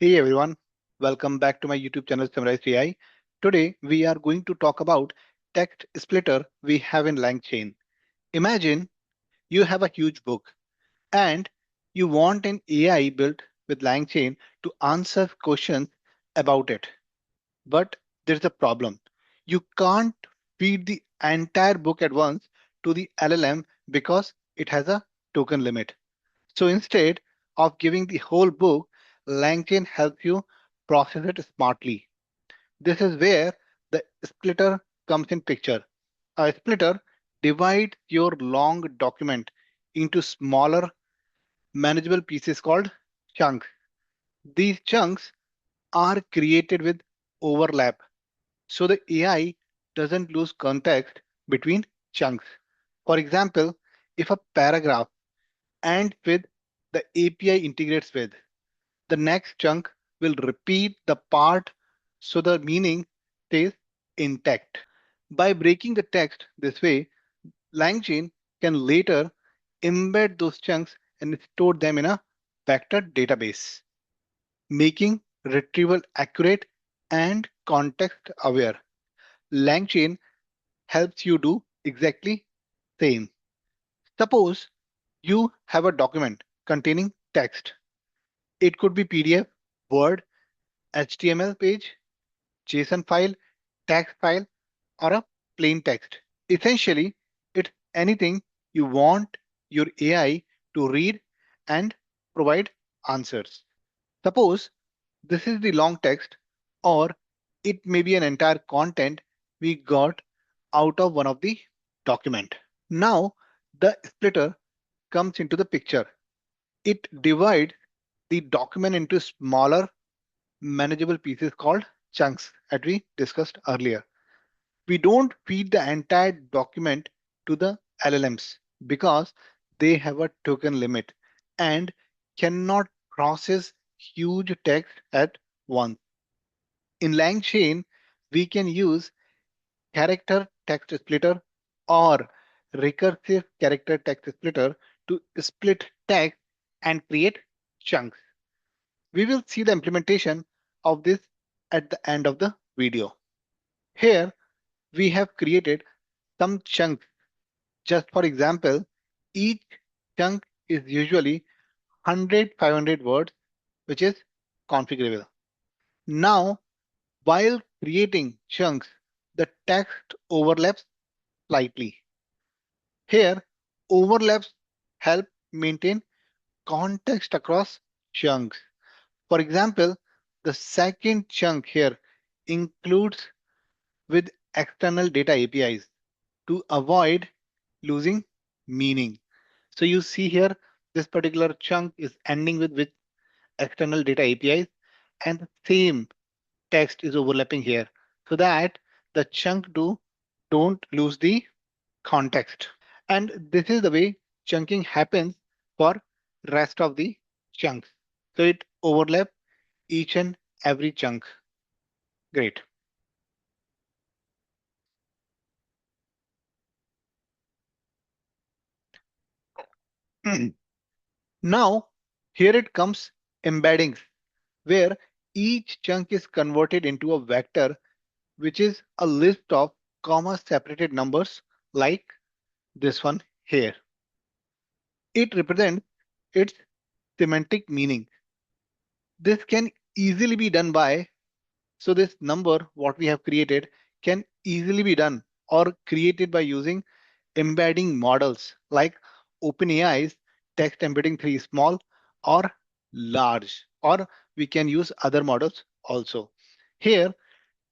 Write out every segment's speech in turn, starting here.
Hey everyone, welcome back to my YouTube channel Summarized AI. Today we are going to talk about text splitter we have in LangChain. Imagine you have a huge book and you want an AI built with LangChain to answer questions about it. But there's a problem. You can't feed the entire book at once to the LLM because it has a token limit. So instead of giving the whole book, LangChain helps you process it smartly. This is where the splitter comes in picture. A splitter divides your long document into smaller, manageable pieces called chunks. These chunks are created with overlap, so the AI doesn't lose context between chunks. For example, if a paragraph ends with the API integrates with, the next chunk will repeat the part so the meaning stays intact. By breaking the text this way, LangChain can later embed those chunks and store them in a vector database, making retrieval accurate and context aware. LangChain helps you do exactly same. Suppose you have a document containing text. It could be PDF, Word, HTML page, JSON file, text file, or a plain text. Essentially, it's anything you want your AI to read and provide answers. Suppose this is the long text, or it may be an entire content we got out of one of the document. Now the splitter comes into the picture. It divides the document into smaller manageable pieces called chunks as we discussed earlier. We don't feed the entire document to the LLMs because they have a token limit and cannot process huge text at once. In LangChain, we can use character text splitter or recursive character text splitter to split text and create chunks. We will see the implementation of this at the end of the video. Here we have created some chunks. Just for example, each chunk is usually 100, 500 words, which is configurable. Now, while creating chunks, the text overlaps slightly. Here, overlaps help maintain context across chunks. For example, the second chunk here includes with external data APIs to avoid losing meaning. So you see here, this particular chunk is ending with external data APIs, and the same text is overlapping here so that the chunk don't lose the context. And this is the way chunking happens for rest of the chunks. So it overlap each and every chunk. Great. Now, here it comes embeddings, where each chunk is converted into a vector, which is a list of comma separated numbers like this one here. It represents its semantic meaning. This can easily be done by, so this number, what we have created, can easily be done or created by using embedding models like OpenAI's text embedding 3 small or large, or we can use other models also. Here,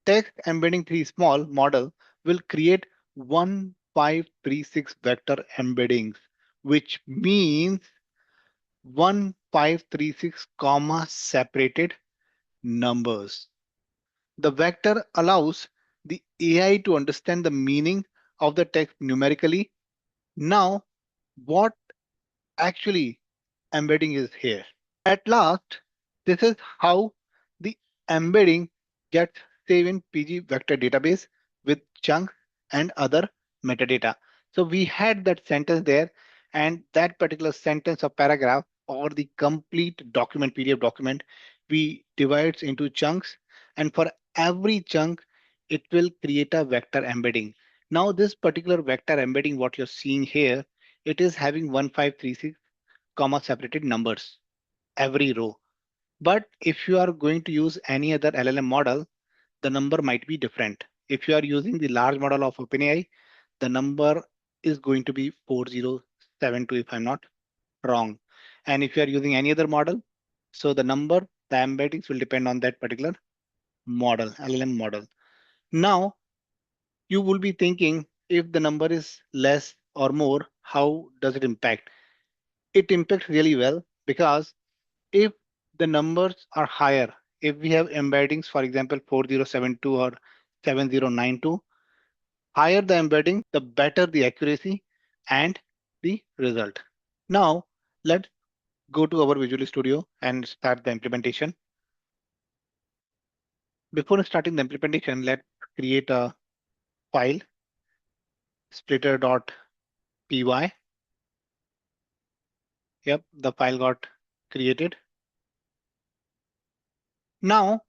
text embedding 3 small model will create 1536 vector embeddings, which means 1536 comma separated numbers. The vector allows the AI to understand the meaning of the text numerically. Now, what actually embedding is here? At last, this is how the embedding gets saved in PG vector database with chunks and other metadata. So we had that sentence there, and that particular sentence or paragraph or the complete document, PDF document, we divides into chunks, and for every chunk, it will create a vector embedding. Now, this particular vector embedding, what you're seeing here, it is having 1536 comma separated numbers every row. But if you are going to use any other LLM model, the number might be different. If you are using the large model of OpenAI, the number is going to be 4072 if I'm not wrong. And if you are using any other model, so the embeddings will depend on that particular model, LLM model. Now, you will be thinking if the number is less or more, how does it impact? It impacts really well because if the numbers are higher, if we have embeddings, for example, 4072 or 7092, higher the embedding, the better the accuracy and the result. Now, let's go to our Visual Studio and start the implementation. Before starting the implementation, let's create a file, splitter.py. Yep, the file got created. Now,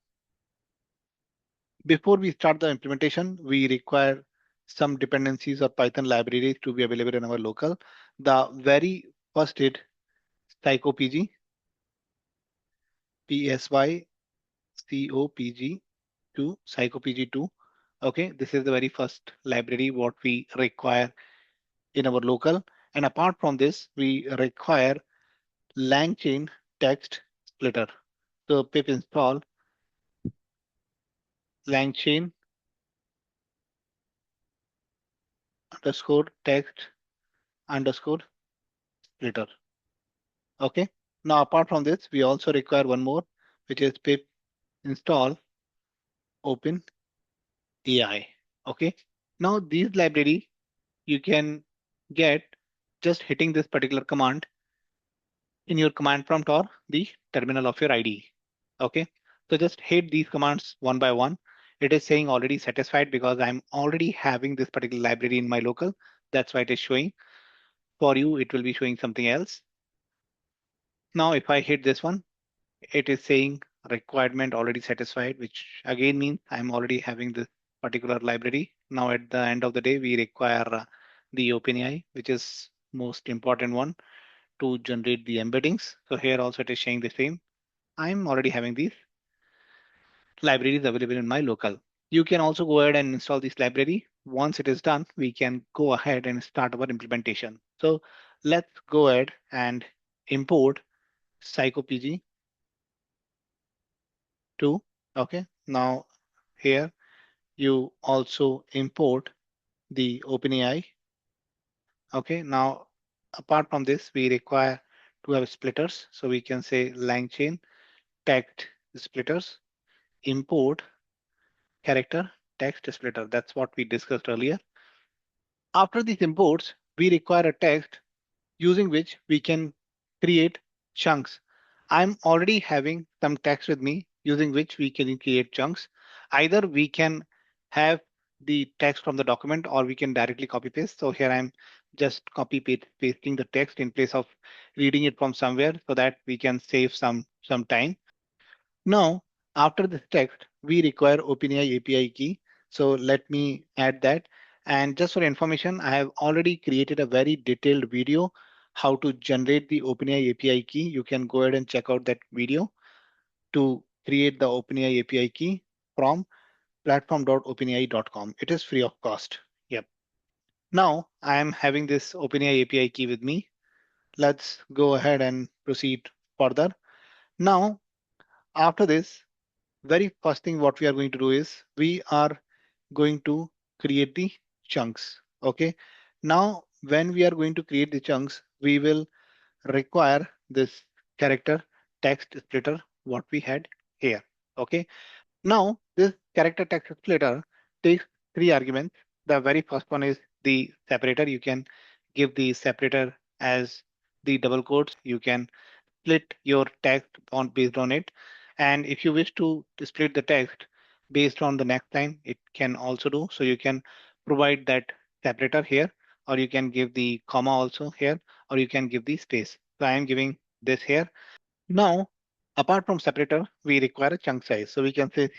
before we start the implementation, we require some dependencies or Python libraries to be available in our local. The very first is psychopg, psycopg2, psychopg2. Okay, this is the very first library what we require in our local. And apart from this, we require LangChain Text Splitter. So pip install LangChain underscore text underscore splitter. Okay. Now, apart from this, we also require one more, which is pip install open AI. Okay. Now, these library you can get just hitting this particular command in your command prompt or the terminal of your IDE. Okay. So just hit these commands one by one. It is saying already satisfied because I'm already having this particular library in my local. That's why it is showing. For you, it will be showing something else. Now, if I hit this one, it is saying requirement already satisfied, which again means I'm already having this particular library. Now at the end of the day, we require the OpenAI, which is most important one to generate the embeddings. So here also it is saying the same. I'm already having these libraries available in my local. You can also go ahead and install this library. Once it is done, we can go ahead and start our implementation. So let's go ahead and import psychopg2. Okay, now here you also import the OpenAI. Okay, now apart from this, we require to have splitters. So we can say LangChain text splitters, import character text splitter. That's what we discussed earlier. After these imports, we require a text using which we can create chunks. I'm already having some text with me using which we can create chunks. Either we can have the text from the document or we can directly copy paste. So here I'm just pasting the text in place of reading it from somewhere so that we can save some time. Now, after this text, we require OpenAI API key. So let me add that. And just for information, I have already created a very detailed video how to generate the OpenAI API key. You can go ahead and check out that video to create the OpenAI API key from platform.openai.com. It is free of cost. Yep. Now I am having this OpenAI API key with me. Let's go ahead and proceed further. Now, after this, very first thing what we are going to do is we are going to create the chunks. Okay. Now, when we are going to create the chunks, we will require this character text splitter, what we had here. Okay. Now, this character text splitter takes three arguments. The very first one is the separator. You can give the separator as the double quotes. You can split your text on based on it. And if you wish to split the text based on the next line, it can also do. So you can provide that separator here, or you can give the comma also here, or you can give the space. So I am giving this here. Now, Apart from separator, we require a chunk size. So we can say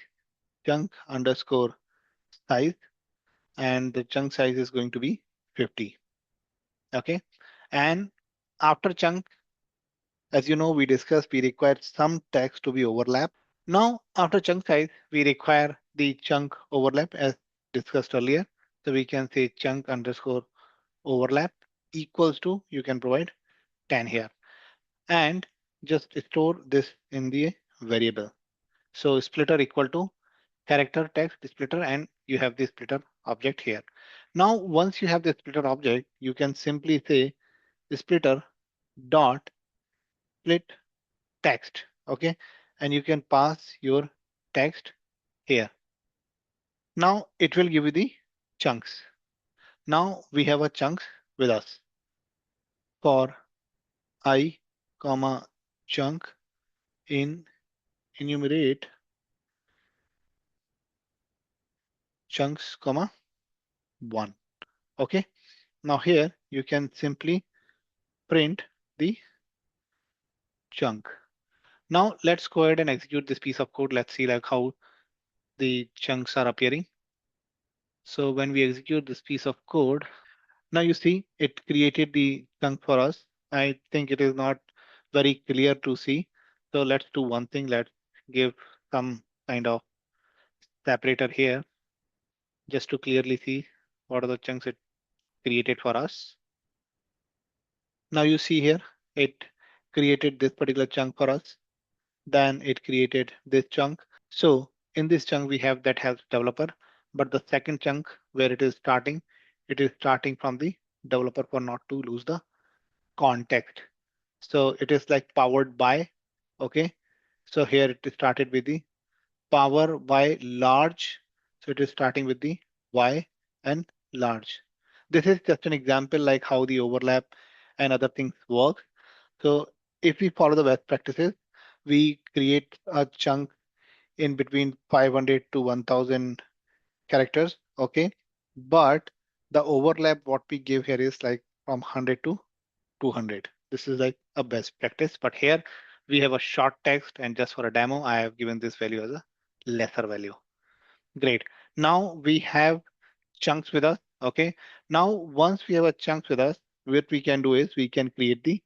chunk underscore size, and the chunk size is going to be 50. Okay. And after chunk, as you know, we discussed we require some text to be overlapped. Now, after chunk size, we require the chunk overlap as discussed earlier. So we can say chunk underscore overlap equals to, you can provide 10 here. And just store this in the variable. So splitter equal to character text splitter, and you have the splitter object here. Now, once you have the splitter object, you can simply say splitter dot split text. Okay. And you can pass your text here. Now it will give you the chunks. Now we have a chunks with us for I, comma chunk in enumerate chunks, comma 1. Okay. Now here you can simply print the chunk. Now let's go ahead and execute this piece of code. Let's see like how the chunks are appearing. So when we execute this piece of code, now you see it created the chunk for us. I think it is not very clear to see. So let's do one thing. Let's give some kind of separator here just to clearly see what are the chunks it created for us. Now you see here, it created this particular chunk for us. Then it created this chunk. So in this chunk, we have that helps developer, but the second chunk where it is starting from the developer for not to lose the context. So it is like powered by, okay. So here it is started with the power by large. So it is starting with the Y and large. This is just an example like how the overlap and other things work. So if we follow the best practices, we create a chunk in between 500 to 1000 characters. Okay. But the overlap what we give here is like from 100 to 200. This is like a best practice, but here we have a short text, and just for a demo, I have given this value as a lesser value. Great. Now we have chunks with us. Okay. Now, once we have a chunks with us, what we can do is we can create the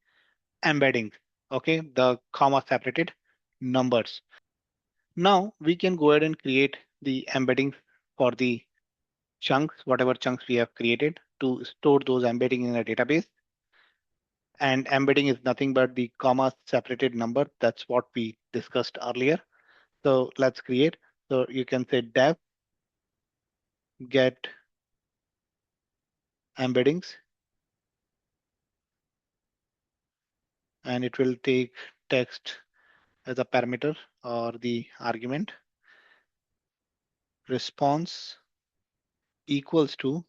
embeddings. Okay. The comma separated numbers. Now we can go ahead and create the embeddings for the chunks, whatever chunks we have created to store those embedding in a database. And embedding is nothing but the comma separated number. That's what we discussed earlier. So let's create. So you can say dev get embeddings, and it will take text as a parameter or the argument. Response equals to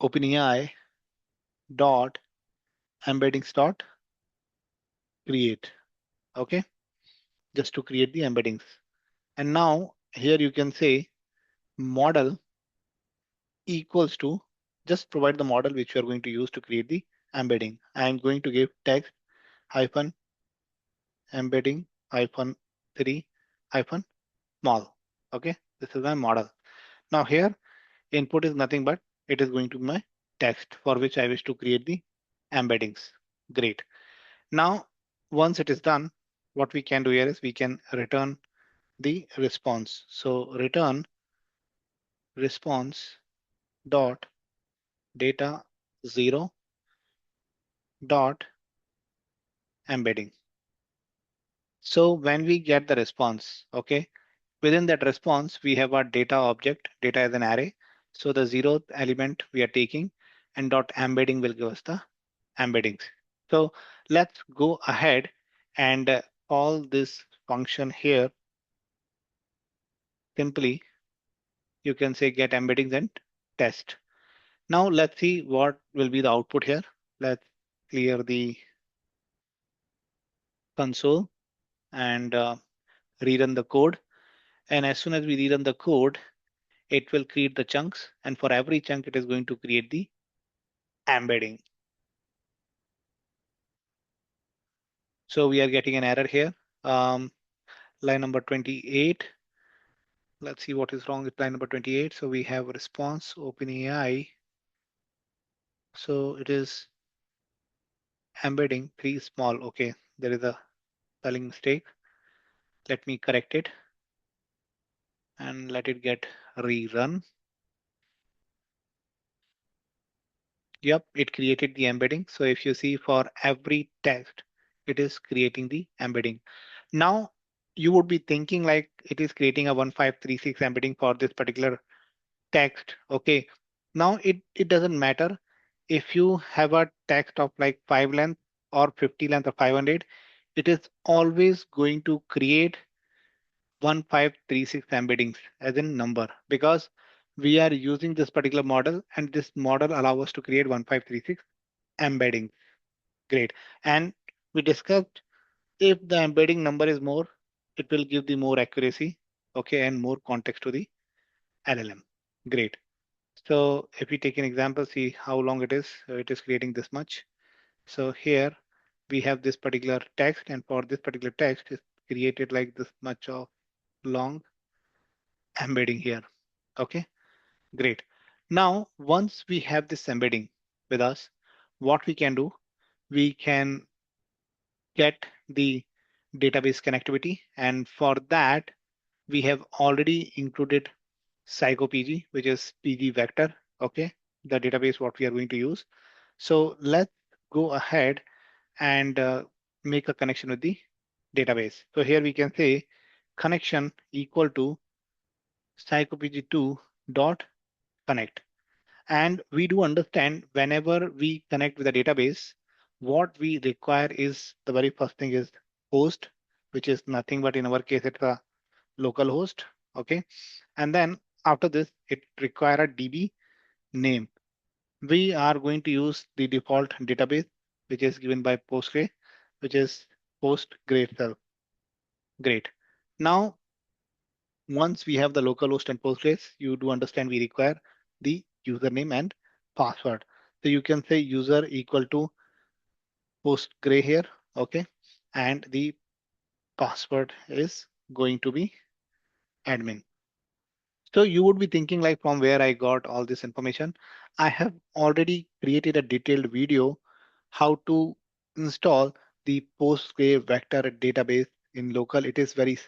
OpenAI dot embeddings dot create. Okay, just to create the embeddings. And now here you can say model equals to, just provide the model which you are going to use to create the embedding. I am going to give text hyphen embedding hyphen 3 hyphen small. Okay, this is my model. Now here input is nothing but it is going to be my text for which I wish to create the embeddings. Great. Now once it is done, what we can do here is we can return the response. So return response dot data 0 dot embedding. So when we get the response, okay, within that response, we have our data object, data as an array. So the zeroth element we are taking, and dot embedding will give us the embeddings. So let's go ahead and call this function here. Simply, you can say get embeddings and test. Now let's see what will be the output here. Let's clear the console and rerun the code. And as soon as we rerun the code, it will create the chunks. And for every chunk, it is going to create the embedding. So we are getting an error here. Line number 28. Let's see what is wrong with line number 28. So we have a response OpenAI. So it is embedding 3 small. Okay, there is a spelling mistake. Let me correct it and let it get rerun. Yep, it created the embedding. So if you see for every text, it is creating the embedding. Now you would be thinking like it is creating a 1536 embedding for this particular text. Okay. Now it doesn't matter if you have a text of like 5 length or 50 length or 500, it is always going to create 1536 embeddings as in number because we are using this particular model and this model allow us to create 1536 embeddings. Great. And we discussed if the embedding number is more, it will give the more accuracy, okay, and more context to the LLM. Great. So if we take an example, see how long it is. So it is creating this much. So here we have this particular text, and for this particular text is created like this much of long embedding here. Okay, great. Now, once we have this embedding with us, what we can do, we can get the database connectivity. And for that, we have already included PsychoPG, which is PG vector. Okay, the database what we are going to use. So let's go ahead and make a connection with the database. So here we can say connection equal to psychopg2 dot connect. And we do understand whenever we connect with a database, what we require is the very first thing is host, which is nothing but in our case, it's a local host. Okay. And then after this, it require a DB name. We are going to use the default database, which is given by Postgre, which is PostgreSQL. Great. Now, once we have the localhost and Postgres, you do understand we require the username and password. So you can say user equal to Postgre here, okay? And the password is going to be admin. So you would be thinking like from where I got all this information. I have already created a detailed video how to install the Postgre vector database in local. It is very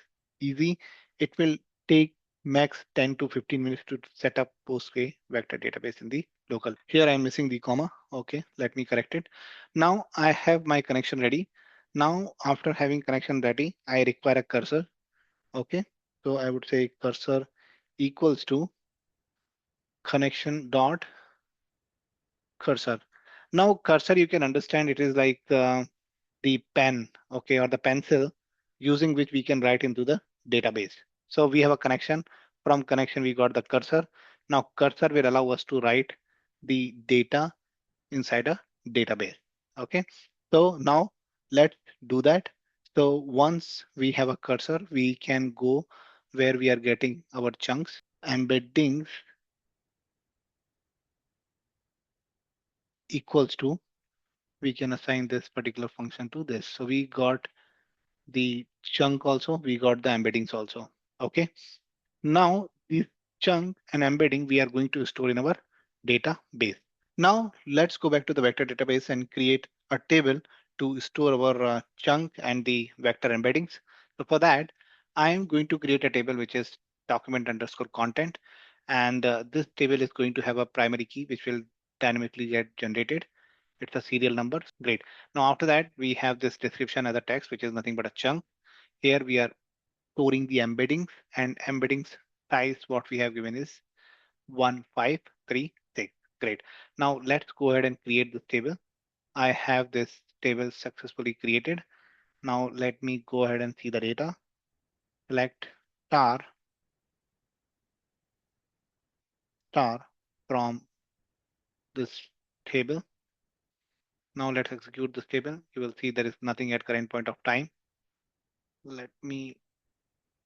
easy. It will take max 10 to 15 minutes to set up Postgre vector database in the local. Here I'm missing the comma. Okay, let me correct it. Now I have my connection ready. Now after having connection ready, I require a cursor. Okay, so I would say cursor equals to connection dot cursor. Now cursor, you can understand it is like the pen, okay, or the pencil using which we can write into the database. So we have a connection. From connection, we got the cursor. Now cursor will allow us to write the data inside a database. Okay. So now let's do that. So once we have a cursor, we can go where we are getting our chunks, embeddings equals to, we can assign this particular function to this. So we got the chunk also, we got the embeddings also. Okay. Now this chunk and embedding we are going to store in our database. Now let's go back to the vector database and create a table to store our chunk and the vector embeddings. So for that, I am going to create a table which is document underscore content. And this table is going to have a primary key which will dynamically get generated. It's a serial number. Great. Now after that, we have this description as a text, which is nothing but a chunk. Here we are storing the embeddings, and embeddings size what we have given is 1536. Great. Now let's go ahead and create this table. I have this table successfully created. Now let me go ahead and see the data. Select star from this table. Now let's execute this table. You will see there is nothing at current point of time. Let me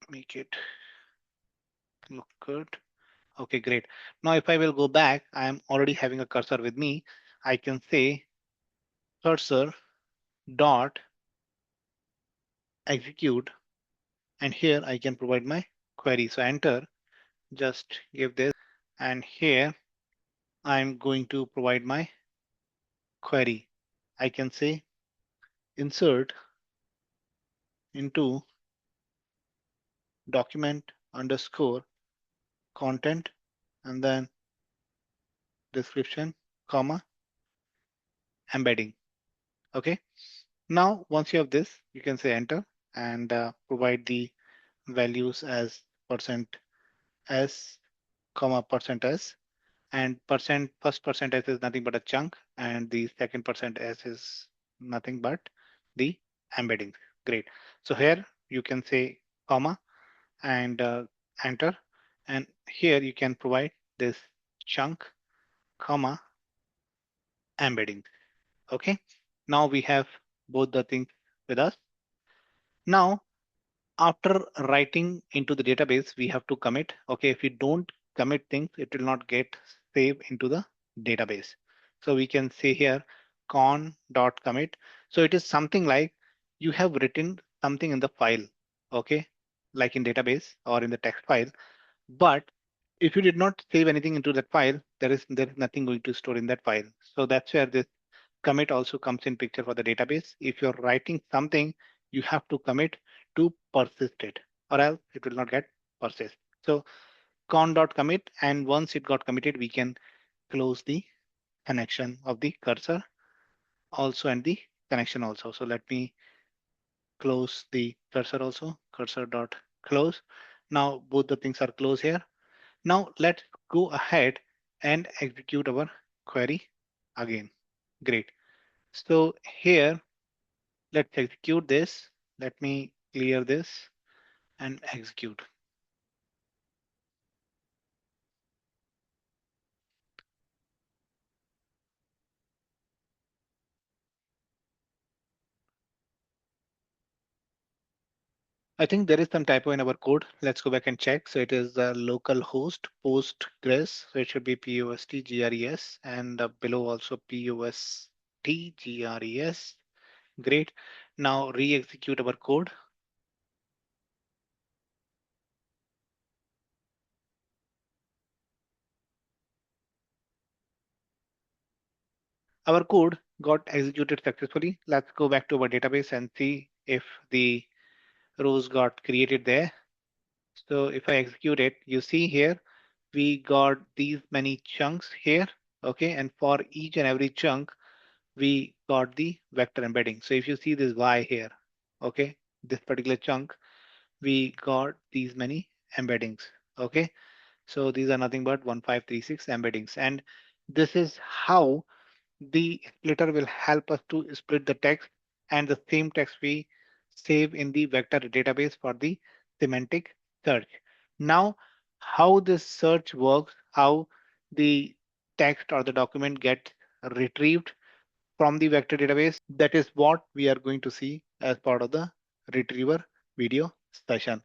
make it look good. Okay, great. Now if I will go back, I am already having a cursor with me. I can say cursor dot execute, and here I can provide my query. So enter, just give this, and here I'm going to provide my query. I can say insert into document underscore content and then description, comma, embedding. Okay. Now, once you have this, you can say enter and provide the values as percent s, comma, percent s, and first percent s is nothing but a chunk, and the second percent s is nothing but the embedding. Great. So here you can say comma and enter, and here you can provide this chunk, comma, embedding. Okay. Now we have both the things with us. Now, after writing into the database, we have to commit. Okay, if we don't commit things, it will not get saved into the database. So we can say here con.commit. So it is something like you have written something in the file, okay, like in database or in the text file. But if you did not save anything into that file, there is nothing going to store in that file. So that's where this commit also comes in picture for the database. If you're writing something, you have to commit to persist it, or else it will not get persist. So con.commit, and once it got committed, we can close the connection of the cursor also and the connection also. So let me close the cursor also, cursor dot close. Now both the things are closed here. Now let's go ahead and execute our query again. Great. So here, let's execute this. Let me clear this and execute. I think there is some typo in our code. Let's go back and check. So it is the local host Postgres. So it should be POSTGRES, and below also POSTGRES. Great. Now re-execute our code. Our code got executed successfully. Let's go back to our database and see if the rows got created there. So if I execute it, you see here, we got these many chunks here. Okay. And for each and every chunk, we got the vector embedding. So if you see this Y here, okay, this particular chunk, we got these many embeddings. Okay. So these are nothing but 1536 embeddings. And this is how the splitter will help us to split the text, and the same text we save in the vector database for the semantic search. Now, how this search works, how the text or the document gets retrieved from the vector database, that is what we are going to see as part of the retriever video session.